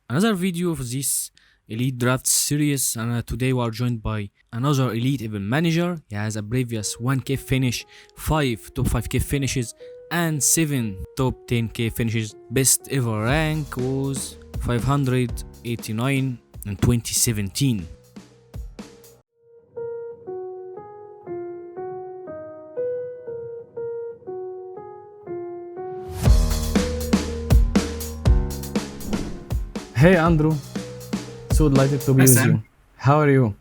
another video of this Elite Draft series, and today we are joined by another Elite Event Manager. He has a previous 1k finish, 5 top 5k finishes, and 7 top 10k finishes. Best ever rank was 589 in 2017. Hey Andrew, so delighted to be Hi, with Sam. you. How are you?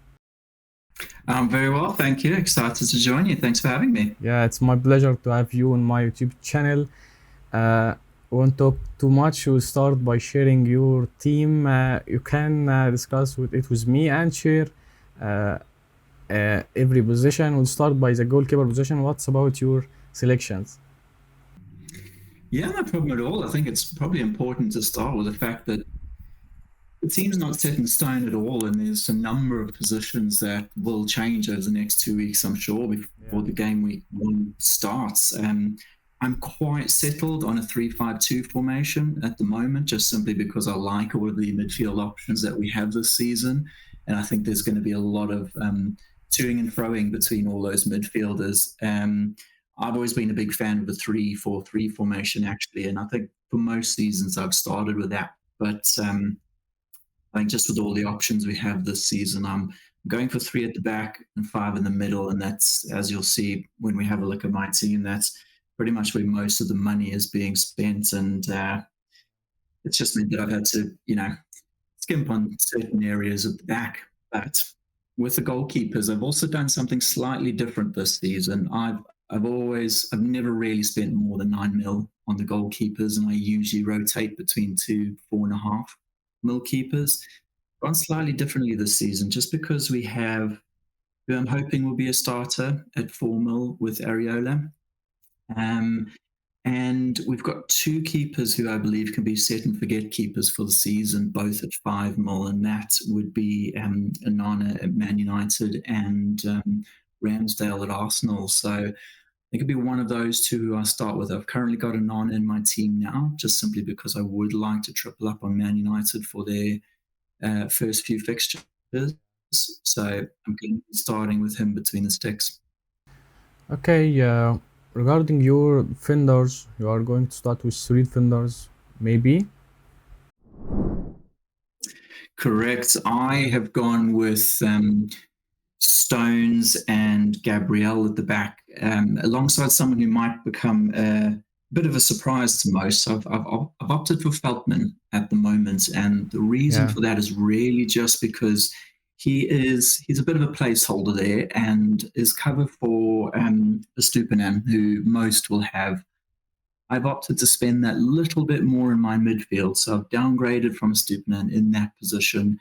I'm very well, thank you. Excited to join you. Thanks for having me. Yeah, it's my pleasure to have you on my YouTube channel. Won't talk too much. We'll start by sharing your team. You can discuss it with me and share uh, every position. We'll start by the goalkeeper position. What's about your selections? Yeah, no problem at all. I think it's probably important to start with the fact that the team's not set in stone at all, and there's a number of positions that will change over the next 2 weeks, I'm sure, before the game week one starts. I'm quite settled on a 3-5-2 formation at the moment, just simply because I like all of the midfield options that we have this season. And I think there's going to be a lot of toing and froing between all those midfielders. I've always been a big fan of the 3-4-3 formation, actually. And I think for most seasons I've started with that. But I think just with all the options we have this season, I'm going for 3 at the back and 5 in the middle. And that's, as you'll see when we have a look at my team, that's pretty much where most of the money is being spent. And it's just meant that I've had to, skimp on certain areas of the back. But with the goalkeepers, I've also done something slightly different this season. I've never really spent more than 9 mil on the goalkeepers, and I usually rotate between 2, 4.5 mil keepers. Gone slightly differently this season, just because we have who I'm hoping will be a starter at 4 mil with Areola. And we've got 2 keepers who I believe can be set and forget keepers for the season, both at 5 mil, and that would be Onana at Man United and Ramsdale at Arsenal. So it could be one of those 2 who I start with. I've currently got Onana in my team now, just simply because I would like to triple up on Man United for their first few fixtures. So I'm starting with him between the sticks. Okay, regarding your defenders, you are going to start with 3 defenders, maybe? Correct. I have gone with Stones and Gabriel at the back, alongside someone who might become a bit of a surprise to most. I've opted for Feldman at the moment, and the reason for that is really just because he's a bit of a placeholder there and is cover for ESTUPINAN, who most will have. I've opted to spend that little bit more in my midfield, so I've downgraded from ESTUPINAN in that position.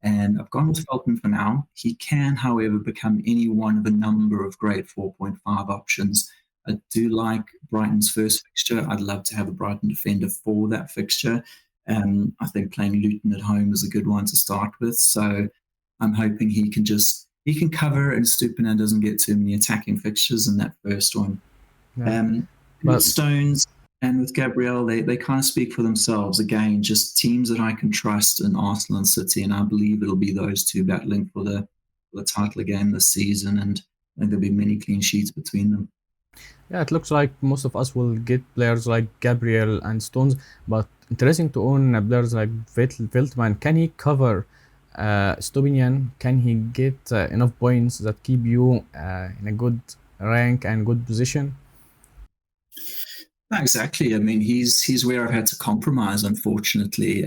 And I've gone with Felton for now. He can, however, become any one of a number of great 4.5 options. I do like Brighton's first fixture. I'd love to have a Brighton defender for that fixture. I think playing Luton at home is a good one to start with. So I'm hoping he can cover, and Stupinan doesn't get too many attacking fixtures in that first one. With Stones and with Gabriel, they kind of speak for themselves. Again, just teams that I can trust in Arsenal and City, and I believe it'll be those 2 battling for the title again this season, and I think there'll be many clean sheets between them. Yeah, it looks like most of us will get players like Gabriel and Stones, but interesting to own players like Veltman. Can he cover Stubinian? Can he get enough points that keep you in a good rank and good position? Exactly. I mean, he's where I've had to compromise, unfortunately.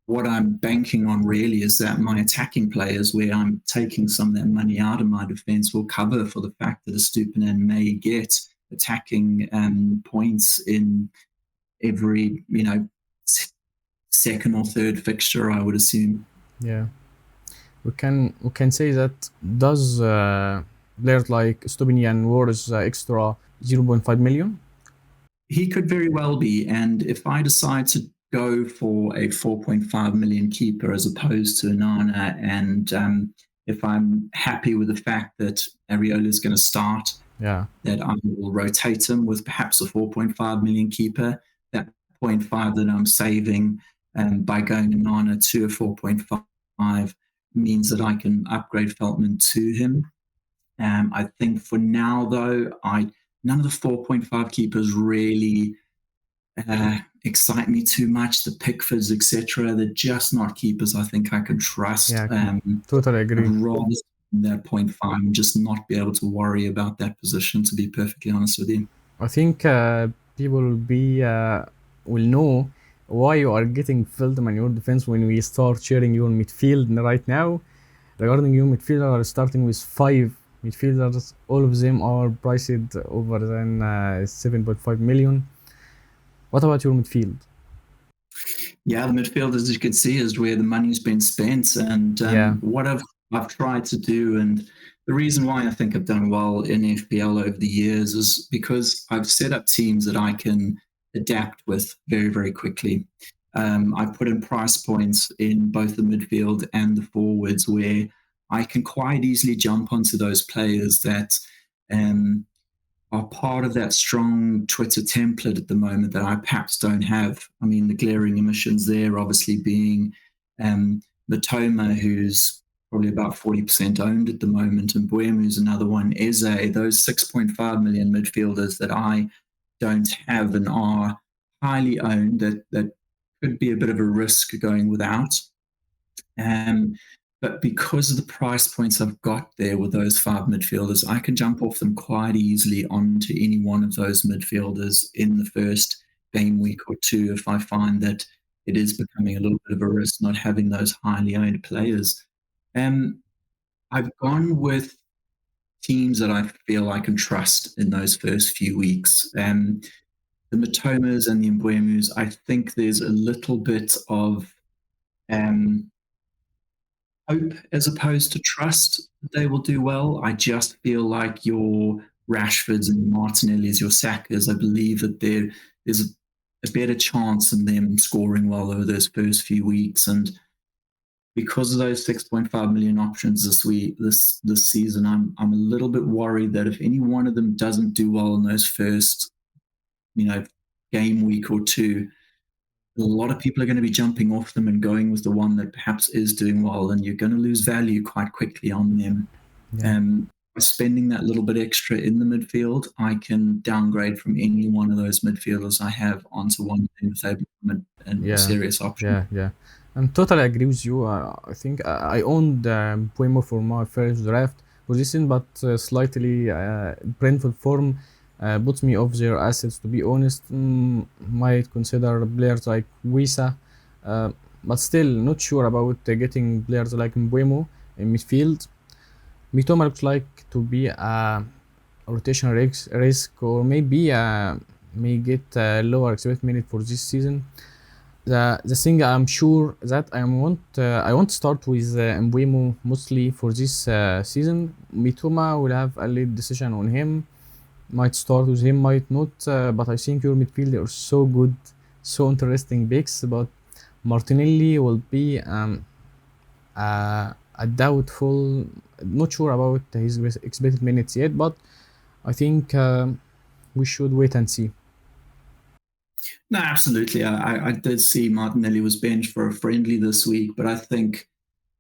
What I'm banking on really is that my attacking players, where I'm taking some of that money out of my defense, will cover for the fact that ESTUPINAN may get attacking points in every, second or third fixture, I would assume. Yeah, we can say that does players like Stubinian worth extra 0.5 million? He could very well be, and if I decide to go for a 4.5 million keeper as opposed to Onana, and if I'm happy with the fact that Areola is going to start, that I will rotate him with perhaps a 4.5 million keeper. That 0.5 that I'm saving by going a Nana to a 4.5 means that I can upgrade Feltman to him. I think for now, though, none of the 4.5 keepers really excite me too much. The Pickfords, etc., they're just not keepers I think I can trust. Yeah, totally agree. I'd rather that 0.5 and just not be able to worry about that position, to be perfectly honest with you. I think people will know why you are getting Feldman in your defense when we start sharing your midfield right now. Regarding your midfielder, starting with 5 midfielders, all of them are priced over than 7.5 million. What about your midfield? Yeah, the midfield, as you can see, is where the money's been spent. And what I've tried to do, and the reason why I think I've done well in FPL over the years is because I've set up teams that I can adapt with very, very quickly. I put in price points in both the midfield and the forwards where I can quite easily jump onto those players that are part of that strong Twitter template at the moment that I perhaps don't have. I mean, the glaring omissions there obviously being MITOMA, who's probably about 40% owned at the moment, and MBEUMO, who's another one. Eze, those 6.5 million midfielders that I don't have and are highly owned, that could be a bit of a risk going without. But because of the price points I've got there with those 5 midfielders, I can jump off them quite easily onto any one of those midfielders in the first game week or two if I find that it is becoming a little bit of a risk not having those highly owned players. I've gone with teams that I feel I can trust in those first few weeks. The MITOMAs and the MBEUMOs, I think there's a little bit of hope as opposed to trust that they will do well. I just feel like your Rashfords and Martinellis, your Sakas, I believe that there's a better chance in them scoring well over those first few weeks. And because of those 6.5 million options this season, I'm a little bit worried that if any one of them doesn't do well in those first, game week or two, a lot of people are going to be jumping off them and going with the one that perhaps is doing well, and you're going to lose value quite quickly on them. By spending that little bit extra in the midfield, I can downgrade from any one of those midfielders I have onto one if they become a serious option. Yeah. I totally agree with you. I think I owned MBEUMO for my first draft position, but slightly Brentford form puts me off their assets, to be honest. Might consider players like Wisa, but still not sure about getting players like MBEUMO in midfield. MITOMA looks like to be a rotation risk, or maybe may get lower expected minute for this season. The thing I'm sure that I want to start with MBEUMO mostly for this season. MITOMA will have a late decision on him. Might start with him, might not. But I think your midfield are so good, so interesting picks. But Martinelli will be a doubtful. Not sure about his expected minutes yet, but I think we should wait and see. No, absolutely. I did see Martinelli was benched for a friendly this week, but I don't think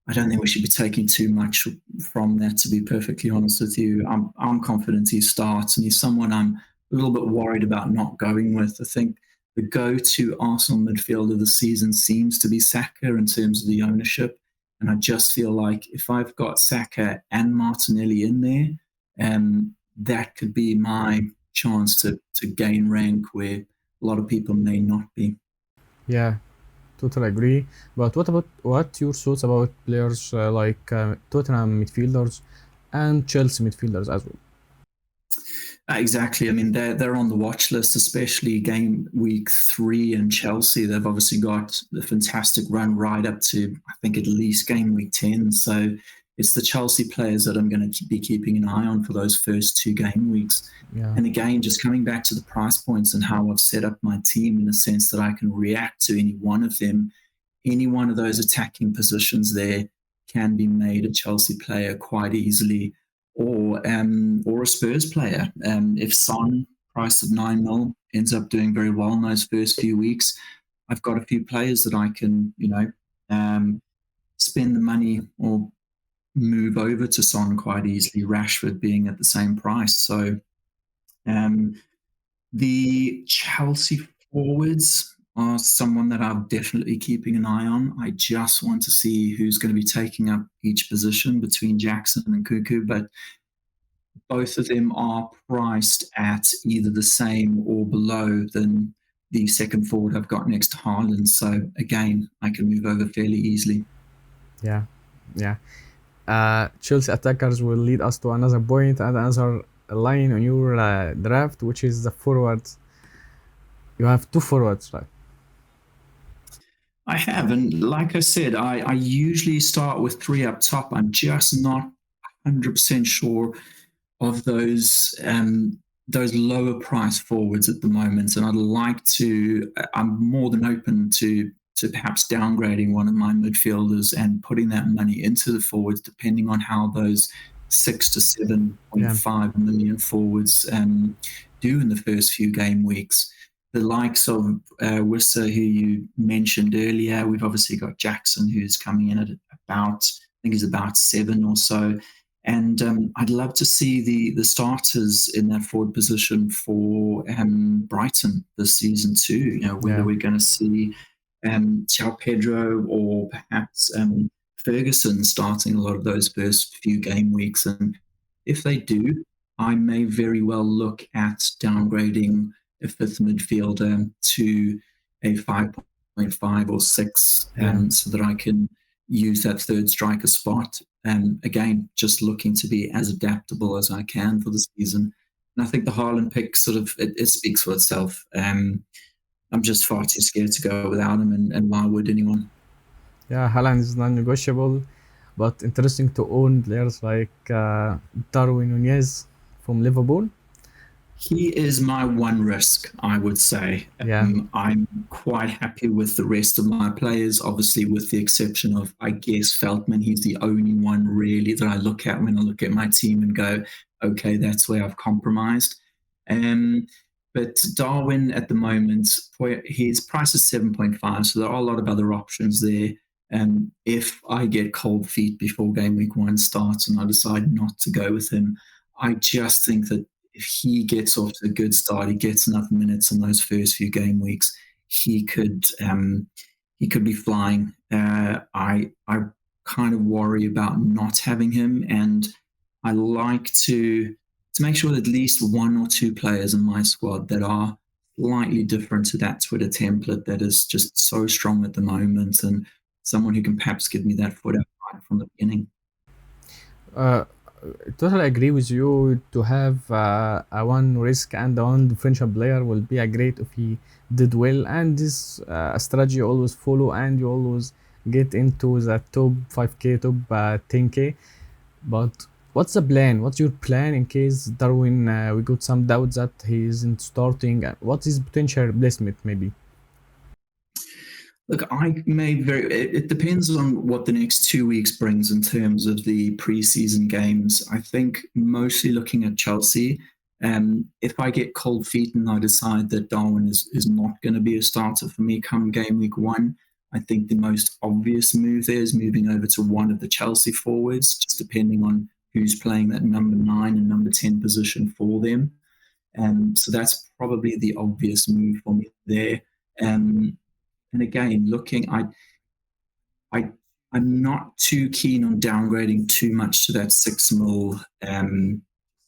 we should be taking too much from that, to be perfectly honest with you. I'm confident he starts, and he's someone I'm a little bit worried about not going with. I think the go-to Arsenal midfielder this season seems to be Saka in terms of the ownership, and I just feel like if I've got Saka and Martinelli in there, that could be my chance to gain rank where a lot of people may not be. Yeah, totally agree. But what your thoughts about players like Tottenham midfielders and Chelsea midfielders as well? Exactly. I mean, they're on the watch list, especially game week 3 in Chelsea. They've obviously got a fantastic run right up to, I think, at least game week 10. So it's the Chelsea players that I'm going to be keeping an eye on for those first 2 game weeks. Yeah. And again, just coming back to the price points and how I've set up my team in the sense that I can react to any one of them. Any one of those attacking positions there can be made a Chelsea player quite easily, or a Spurs player. If Son, price of 9 mil, ends up doing very well in those first few weeks, I've got a few players that I can, spend the money or move over to Son quite easily, Rashford being at the same price. So the Chelsea forwards are someone that I'm definitely keeping an eye on. I just want to see who's going to be taking up each position between Jackson and Cuckoo, but both of them are priced at either the same or below than the second forward I've got next to Haaland. So again, I can move over fairly easily. Yeah, yeah. Chelsea attackers will lead us to another point and another line on your draft, which is the forwards. You have two forwards, right? I have, and like I said, I usually start with three up top. I'm just not 100% sure of those lower price forwards at the moment, and I'd like to. I'm more than open to perhaps downgrading one of my midfielders and putting that money into the forwards, depending on how those 6 to 7.5 million forwards do in the first few game weeks. The likes of Wissa, who you mentioned earlier, we've obviously got Jackson, who's coming in at about, I think he's about 7 or so. And I'd love to see the starters in that forward position for Brighton this season too. Whether we're going to see João Pedro or perhaps Ferguson starting a lot of those first few game weeks. And if they do, I may very well look at downgrading a fifth midfielder to a 5.5 or 6 so that I can use that third striker spot. Again, just looking to be as adaptable as I can for the season. And I think the Haaland pick sort of, it speaks for itself. I'm just far too scared to go without him, and why would anyone? Yeah, Haaland is non-negotiable, but interesting to own players like Darwin Nunez from Liverpool. He is my one risk, I would say. I'm quite happy with the rest of my players, obviously with the exception of, I guess, Feldman. He's the only one really that I look at when I look at my team and go, okay, that's where I've compromised. But Darwin at the moment, his price is 7.5, so there are a lot of other options there. If I get cold feet before game week 1 starts and I decide not to go with him, I just think that if he gets off to a good start, he gets enough minutes in those first few game weeks, he could be flying. I kind of worry about not having him, and I like to make sure that at least 1 or 2 players in my squad that are slightly different to that Twitter template that is just so strong at the moment, and someone who can perhaps give me that foot out right from the beginning. Totally agree with you. To have a one risk and one differential player will be a great if he did well, and this strategy you always follow, and you always get into the top 5k, top 10k. But what's the plan? What's your plan in case Darwin, we got some doubts that he isn't starting? What is potential replacement maybe? Look, it depends on what the next 2 weeks brings in terms of the preseason games. I think mostly looking at Chelsea. If I get cold feet and I decide that Darwin is not going to be a starter for me come game week 1, I think the most obvious move there is moving over to one of the Chelsea forwards, just depending on who's playing that number 9 and number 10 position for them. So that's probably the obvious move for me there. And again, I'm not too keen on downgrading too much to that 6 mil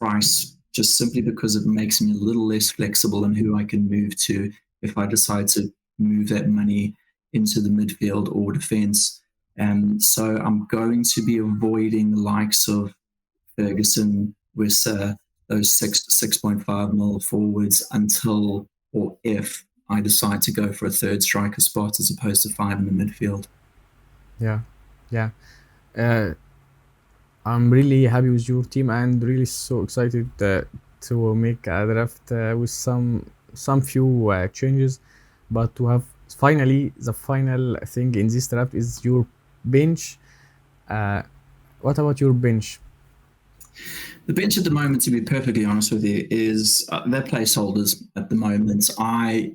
price, just simply because it makes me a little less flexible in who I can move to if I decide to move that money into the midfield or defence. So I'm going to be avoiding the likes of Ferguson with those 6 to 6.5 mil forwards until or if I decide to go for a third striker spot as opposed to 5 in the midfield. Yeah. I'm really happy with your team and really so excited to make a draft with some few changes, but to have finally the final thing in this draft is your bench. What about your bench? The bench at the moment, to be perfectly honest with you, is they're placeholders at the moment.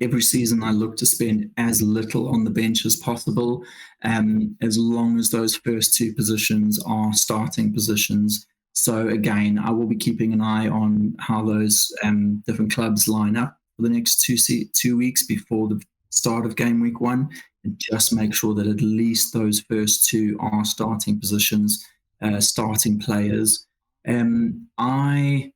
Every season I look to spend as little on the bench as possible, as long as those first two positions are starting positions. So again, I will be keeping an eye on how those different clubs line up for the next 2 weeks before the start of game week 1, and just make sure that at least those first two are starting positions, starting players. I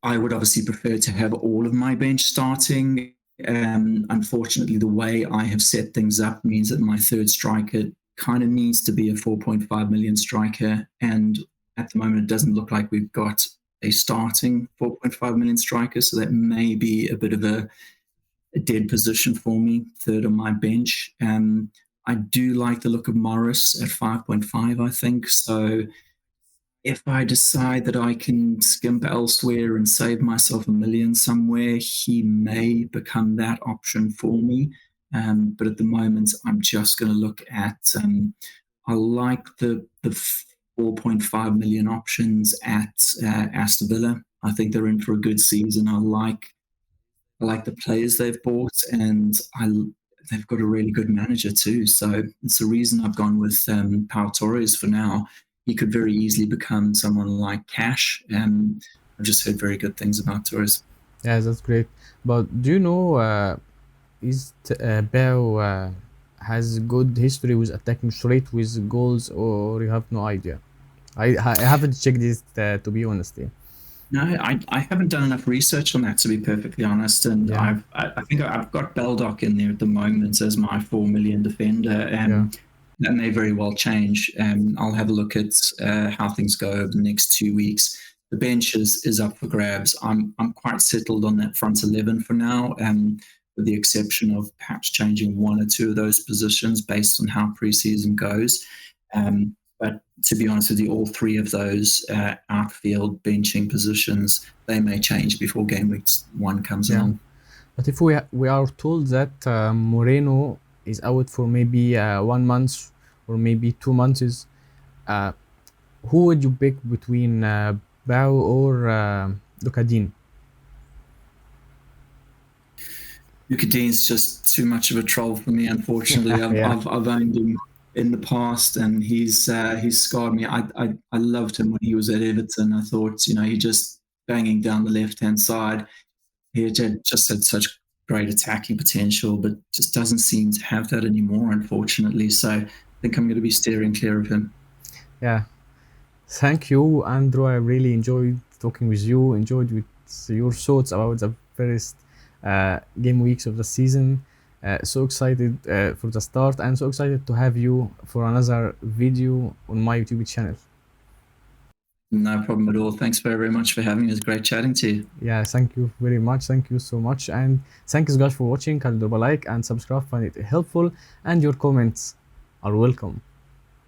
would obviously prefer to have all of my bench starting. Unfortunately, the way I have set things up means that my third striker kind of needs to be a 4.5 million striker, and at the moment it doesn't look like we've got a starting 4.5 million striker, so that may be a bit of a dead position for me, third on my bench. I do like the look of Morris at 5.5, I think, so if I decide that I can skimp elsewhere and save myself $1 million somewhere, he may become that option for me. But at the moment, I'm just going to look at. I like the 4.5 million options at Aston Villa. I think they're in for a good season. I like the players they've bought, and they've got a really good manager too. So it's the reason I've gone with Pau Torres for now. He could very easily become someone like Cash. I've just heard very good things about Torres. Yeah, that's great. But do you know, Bao has good history with attacking straight with goals, or you have no idea? I haven't checked this, to be honest. Yeah. No, I haven't done enough research on that, to be perfectly honest. And Yeah. I think I've got Baldock in there at the moment as my 4 million defender. Yeah. That may very well change. I'll have a look at how things go over the next 2 weeks. The bench is up for grabs. I'm quite settled on that front 11 for now, with the exception of perhaps changing one or two of those positions based on how preseason goes. But to be honest with you, all three of those outfield benching positions, they may change before game week 1 comes Yeah. along. But if we are told that Moreno is out for maybe 1 month or maybe 2 months, who would you pick between Bao or Lucadine? Luka Dean's just too much of a troll for me, unfortunately. Yeah. I've owned him in the past, and he's scarred me. I loved him when he was at Everton. I thought, he just banging down the left-hand side. He just had such great attacking potential, but just doesn't seem to have that anymore, unfortunately. So I think I'm going to be steering clear of him. Yeah. Thank you, Andrew. I really enjoyed talking with you, enjoyed with your thoughts about the first game weeks of the season. So excited for the start, and so excited to have you for another video on my YouTube channel. No problem at all. Thanks very much for having me. It was great chatting to you. Yeah, thank you very much. Thank you so much. And thanks guys for watching. Drop a like and subscribe, find it helpful, and your comments are welcome.